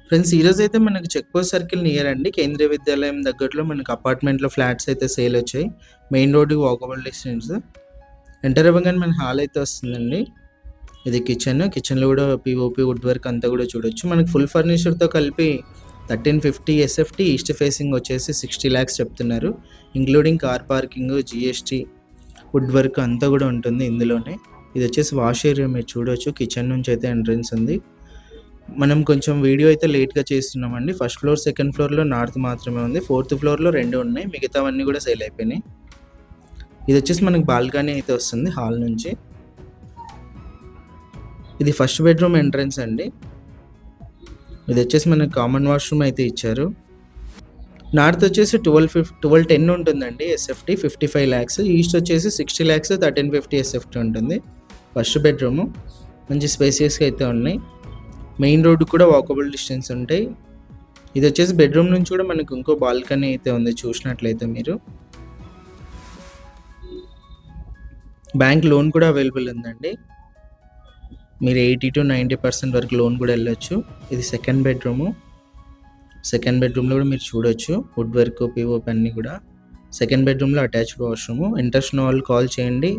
Friends ఈరోజు అయితే మనకు చెక్ పోస్ట్ సర్కిల్ నియర్ అండి కేంద్రీయ విద్యాలయం దగ్గరలో మనకు అపార్ట్మెంట్లో ఫ్లాట్స్ అయితే సేల్ వచ్చాయి. మెయిన్ రోడ్డుకి వాకబుల్ డిస్టెన్స్. ఎంటర్ అవ్వగానే మన హాల్ అయితే వస్తుందండి. ఇది కిచెన్లో కూడా పిఓపి వుడ్ వర్క్ అంతా కూడా చూడొచ్చు. మనకు ఫుల్ ఫర్నిచర్తో కలిపి 1350 ఎస్ఎఫ్టీ, ఈస్ట్ ఫేసింగ్ వచ్చేసి 60 lakhs చెప్తున్నారు. Including car parking, GST, wood work అంతా కూడా ఉంటుంది ఇందులోనే. ఇది వచ్చేసి వాష్ ఏరియా మీరు చూడొచ్చు. కిచెన్ నుంచి అయితే ఎంట్రన్స్ ఉంది. మనం కొంచెం వీడియో అయితే లేట్గా చేస్తున్నామండి. ఫస్ట్ ఫ్లోర్, సెకండ్ ఫ్లోర్లో నార్త్ మాత్రమే ఉంది. ఫోర్త్ ఫ్లోర్లో 2 ఉన్నాయి, మిగతావన్నీ కూడా సేల్ అయిపోయినాయి. ఇది వచ్చేసి మనకి బాల్కనీ అయితే వస్తుంది హాల్ నుంచి. ఇది ఫస్ట్ బెడ్రూమ్ ఎంట్రన్స్ అండి. ఇది వచ్చేసి మనకి కామన్ వాష్రూమ్ అయితే ఇచ్చారు. నార్త్ వచ్చేసి 1210 ఉంటుందండి ఎస్ఎఫ్టీ, 55 lakhs. ఈస్ట్ వచ్చేసి 60 lakhs, 1350 ఎస్ఎఫ్టీ ఉంటుంది. ఫస్ట్ బెడ్రూము మంచి స్పేసియస్గా అయితే ఉన్నాయి. మెయిన్ రోడ్డు కూడా వాకబుల్ డిస్టెన్స్ ఉంటాయి. ఇది వచ్చేసి బెడ్రూమ్ నుంచి కూడా మనకు ఇంకో బాల్కనీ అయితే ఉంది చూసినట్లయితే మీరు. బ్యాంక్ లోన్ కూడా అవైలబుల్ ఉందండి. మీరు 80 to 90% వరకు లోన్ కూడా వెళ్ళొచ్చు. ఇది సెకండ్ బెడ్రూము. సెకండ్ బెడ్రూమ్లో కూడా మీరు చూడొచ్చు వుడ్ వర్క్, పిఓపి అన్నీ కూడా. సెకండ్ బెడ్రూమ్లో అటాచ్డ్ వాష్రూము. ఇంట్రెస్ట్ ఉన్న వాళ్ళు కాల్ చేయండి.